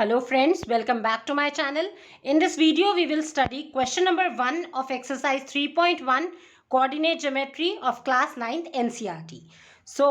Hello friends, welcome back to my channel. In this video, we will study question number 1 of exercise 3.1 coordinate geometry of class 9th NCERT. So,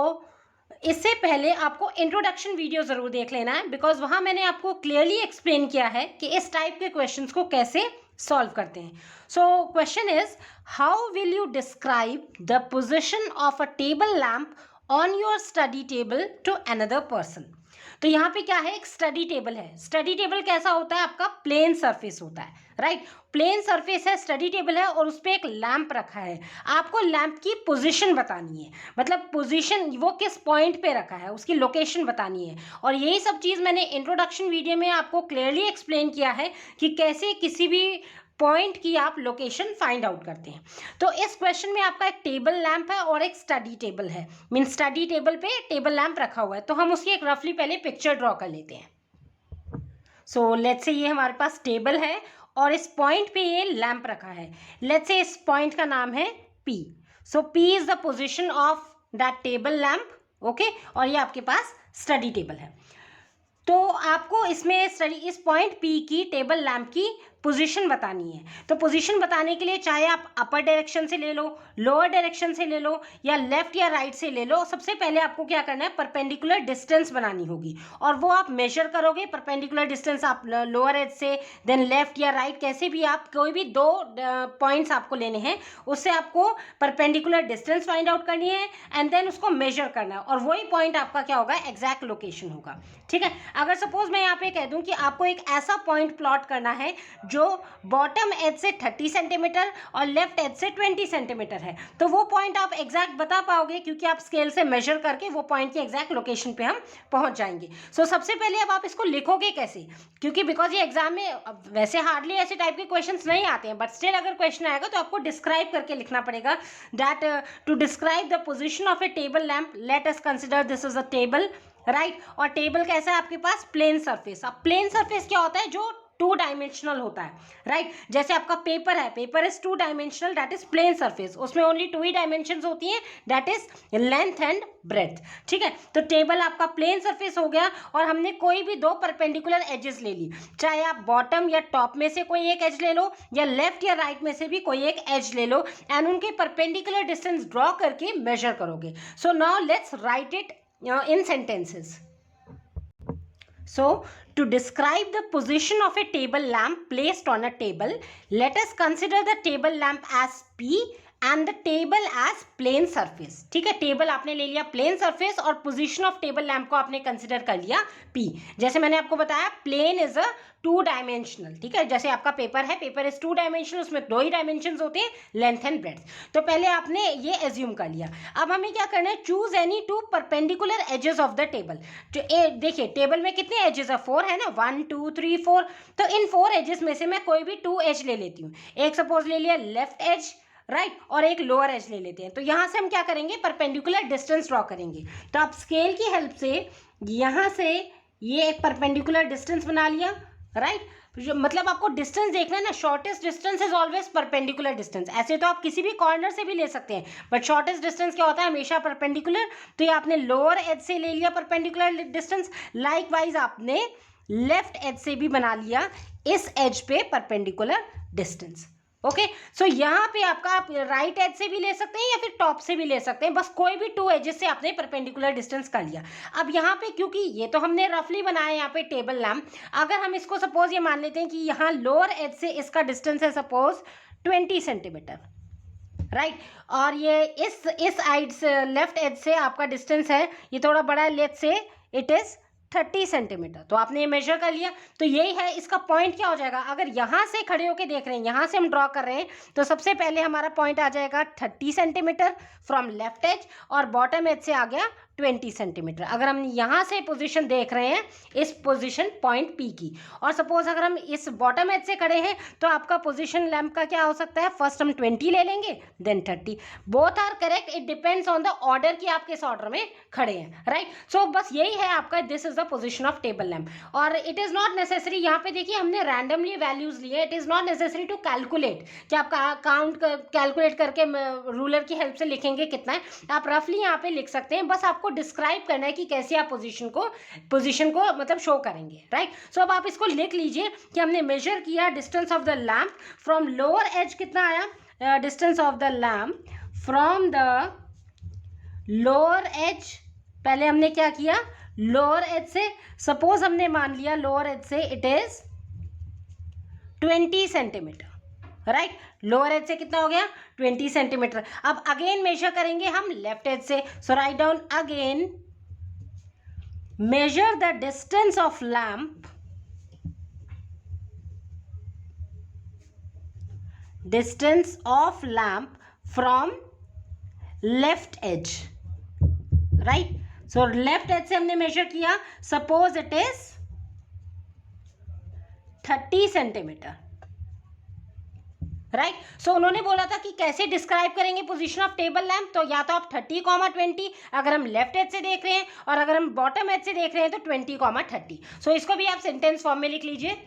इससे पहले आपको introduction video जरूर देख लेना है because वहां मैंने आपको क्लियरली एक्सप्लेन किया है कि इस टाइप के क्वेश्चंस को कैसे सॉल्व करते हैं. So question is how will you describe the position of a table lamp on your study table to another person. तो यहाँ पे क्या है, एक स्टडी टेबल है. स्टडी टेबल कैसा होता है, आपका प्लेन सरफेस होता है, राइट. प्लेन सरफेस है, स्टडी टेबल है और उस पर एक लैंप रखा है. आपको लैंप की पोजीशन बतानी है, मतलब पोजीशन वो किस पॉइंट पे रखा है, उसकी लोकेशन बतानी है. और यही सब चीज़ मैंने इंट्रोडक्शन वीडियो में आपको क्लियरली एक्सप्लेन किया है कि कैसे किसी भी पॉइंट की आप लोकेशन फाइंड आउट करते हैं. तो इस क्वेश्चन में आपका एक टेबल लैंप है और एक स्टडी टेबल है. मीन स्टडी टेबल पे टेबल लैंप रखा हुआ है. तो हम उसकी एक रफली पहले पिक्चर ड्रॉ कर लेते हैं. सो लेट्स से ये हमारे पास टेबल है और इस पॉइंट पे ये लैंप रखा है. लेट्स से इस पॉइंट का नाम है P. So P is the position of that table lamp. Okay, और ये आपके पास स्टडी टेबल है. तो आपको इसमें इस पॉइंट P की टेबल लैंप की पोजीशन बतानी है. तो पोजीशन बताने के लिए चाहे आप अपर डायरेक्शन से ले लो, लोअर डायरेक्शन से ले लो या लेफ्ट या राइट से ले लो, सबसे पहले आपको क्या करना है, परपेंडिकुलर डिस्टेंस बनानी होगी और वो आप मेजर करोगे. परपेंडिकुलर डिस्टेंस आप लोअर एज से, देन लेफ्ट या राइट, कैसे भी आप कोई भी दो पॉइंट्स आपको लेने हैं, उससे आपको परपेंडिकुलर डिस्टेंस फाइंड आउट करनी है एंड देन उसको मेजर करना है और वही पॉइंट आपका क्या होगा, एग्जैक्ट लोकेशन होगा. ठीक है. अगर सपोज मैं यहाँ पे कह दूं कि आपको एक ऐसा पॉइंट प्लॉट करना है जो बॉटम एज से 30 सेंटीमीटर और लेफ्ट एज से 20 सेंटीमीटर है, तो वो पॉइंट आप एग्जैक्ट बता पाओगे क्योंकि आप स्केल से मेजर करके वो पॉइंट की एग्जैक्ट लोकेशन पे हम पहुंच जाएंगे. सो सबसे पहले अब आप इसको लिखोगे कैसे, क्योंकि बिकॉज ये एग्जाम में वैसे हार्डली ऐसे टाइप के क्वेश्चंस नहीं आते हैं, बट स्टिल अगर क्वेश्चन आएगा तो आपको डिस्क्राइब करके लिखना पड़ेगा. That to describe the position of a table lamp, let us consider this is a table, right. और टेबल कैसा है आपके पास, प्लेन सरफेस. अब प्लेन सरफेस क्या होता है, जो टू डायमेंशनल होता है, राइट. जैसे आपका पेपर है, paper is two dimensional, that is plane surface. उसमें ओनली टू ही डायमेंशंस होती हैं, that is length and breadth. ठीक है. तो टेबल आपका प्लेन सरफेस हो गया और हमने कोई भी दो परपेंडिकुलर एजेस ले ली, चाहे आप बॉटम या टॉप में से कोई एक एज ले लो या लेफ्ट या राइट में से भी कोई एक एज ले लो एंड उनके परपेंडिकुलर डिस्टेंस ड्रॉ करके मेजर करोगे. So now let's write it in sentences. So, to describe the position of a table lamp placed on a table, let us consider the table lamp as P and the table as plane surface. ठीक है. Table आपने ले लिया plane surface और position of table lamp को आपने consider कर लिया P. जैसे मैंने आपको बताया plane is a two dimensional. ठीक है. जैसे आपका पेपर है, पेपर इज टू डायमेंशनल, उसमें दो ही डायमेंशंस होते हैं, लेंथ एंड ब्रेड्थ. तो पहले आपने ये एज्यूम कर लिया. अब हमें क्या करना है, choose any two perpendicular edges of the table. देखिए टेबल में कितने एजेस है, 4 है ना, 1 2 3 4. तो इन 4 एजेस में से मैं कोई भी 2 एज ले लेती हूँ. एक सपोज ले लिया लेफ्ट एज, राइट, और एक लोअर एज ले लेते हैं. तो यहां से हम क्या करेंगे, परपेंडिकुलर डिस्टेंस ड्रॉ करेंगे. तो आप स्केल की हेल्प से यहां से ये एक परपेंडिकुलर डिस्टेंस बना लिया, राइट. मतलब आपको डिस्टेंस देखना है ना, shortest distance is always perpendicular distance. ऐसे तो आप किसी भी कॉर्नर से भी ले सकते हैं, बट शॉर्टेस्ट डिस्टेंस क्या होता है, हमेशा परपेंडिकुलर. तो ये आपने लोअर एज से ले लिया परपेंडिकुलर डिस्टेंस. लाइक वाइज आपने लेफ्ट एज से भी बना लिया इस एज पे परपेंडिकुलर डिस्टेंस. ओके. सो यहाँ पे आपका आप राइट एज से भी ले सकते हैं या फिर टॉप से भी ले सकते हैं, बस कोई भी 2 एजेस से आपने परपेंडिकुलर डिस्टेंस कर लिया. अब यहाँ पे क्योंकि ये तो हमने रफली बनाया यहाँ पे टेबल लैंप, अगर हम इसको सपोज ये मान लेते हैं कि यहाँ लोअर एज से इसका डिस्टेंस है सपोज 20 सेंटीमीटर, राइट. और ये इस साइड से लेफ्ट एज से आपका डिस्टेंस है, ये थोड़ा बड़ा है, let's say it is 30 centimetre. तो आपने ये मेजर कर लिया. तो यही है इसका पॉइंट क्या हो जाएगा, अगर यहाँ से खड़े होके देख रहे हैं, यहाँ से हम ड्रॉ कर रहे हैं, तो सबसे पहले हमारा पॉइंट आ जाएगा 30 सेंटीमीटर फ्रॉम लेफ्ट एज और बॉटम एज से आ गया 20 सेंटीमीटर. अगर हम यहाँ से पोजीशन देख रहे हैं, इस पोजीशन पॉइंट P की, और सपोज अगर हम इस बॉटम एज से खड़े हैं तो आपका पोजीशन लैंप का क्या हो सकता है, फर्स्ट हम 20 ले लेंगे then 30. Both are correct, it depends on the order कि आप किस ऑर्डर में खड़े हैं, राइट. सो बस यही है आपका, this is the position of table lamp. और इट इज नॉट नेसेसरी, यहाँ पे देखिए हमने रैंडमली वैल्यूज लिए, it is not necessary to calculate कि आप काउंट कैलकुलेट करके रूलर की हेल्प से लिखेंगे कितना है. आप रफली यहाँ पे लिख सकते हैं, बस आपको डिस्क्राइब करना है कि कैसे आप पोजीशन को मतलब शो करेंगे, राइट। सो अब आप इसको लिख लीजिए कि हमने मेजर किया distance of the lamp from lower edge, कितना आया, distance of the lamp from the lower edge, पहले हमने क्या किया, लोअर एज से, सपोज हमने मान लिया लोअर एज से it is 20 centimetre, right. Lower edge से कितना हो गया, 20 सेंटीमीटर। अब अगेन मेजर करेंगे हम लेफ्ट एज से, so write down again measure the distance of lamp, distance of lamp from left edge, right. So left edge से हमने मेजर किया, suppose it is 30 centimetre, right. So उन्होंने बोला था कि कैसे डिस्क्राइब करेंगे पोजीशन ऑफ टेबल लैम्प, तो या तो आप 30, 20 अगर हम लेफ्ट एज से देख रहे हैं, और अगर हम बॉटम एज से देख रहे हैं तो 20, 30। सो इसको भी आप सेंटेंस फॉर्म में लिख लीजिए।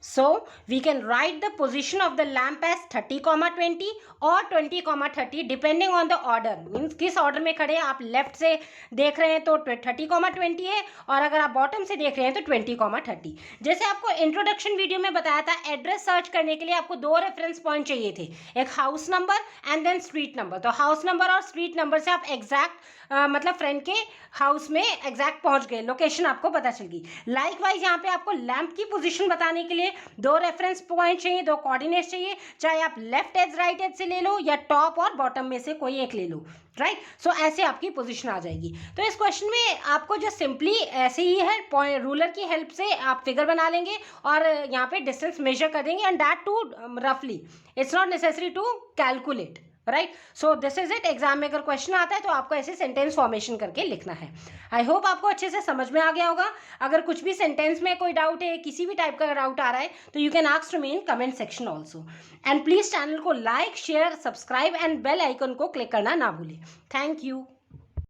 So we can write the position of the lamp as 30, 20 और 20, 30 depending on the order, means किस ऑर्डर में खड़े हैं। आप लेफ्ट से देख रहे हैं तो 30, 20 है, और अगर आप बॉटम से देख रहे हैं तो 20, 30। जैसे आपको इंट्रोडक्शन वीडियो में बताया था, एड्रेस सर्च करने के लिए आपको 2 रेफरेंस पॉइंट चाहिए थे, एक house number and then street number. तो हाउस नंबर और स्ट्रीट नंबर से आप एग्जैक्ट मतलब फ्रेंड के हाउस में एग्जैक्ट पहुंच गए, लोकेशन आपको पता चल गई। लाइक वाइज यहाँ पे आपको लैम्प की पोजीशन बताने के लिए 2 रेफरेंस पॉइंट चाहिए, 2 कोऑर्डिनेट्स चाहिए, चाहे आप लेफ्ट एज राइट एज से ले लो या टॉप और बॉटम में से कोई एक ले लो, राइट। सो ऐसे आपकी पोजीशन आ जाएगी। तो इस क्वेश्चन में आपको जो सिंपली ऐसे ही है, रूलर की हेल्प से आप फिगर बना लेंगे और यहाँ पे डिस्टेंस मेजर कर देंगे, एंड दैट टू रफली, it's not necessary to calculate, right. So this is it. Exam में अगर क्वेश्चन आता है तो आपको ऐसे सेंटेंस फॉर्मेशन करके लिखना है। आई होप आपको अच्छे से समझ में आ गया होगा। अगर कुछ भी सेंटेंस में कोई डाउट है, किसी भी टाइप का डाउट आ रहा है, तो you can ask to me in comment section also. And please channel को like, share, subscribe and bell icon को क्लिक करना ना भूलें। Thank you.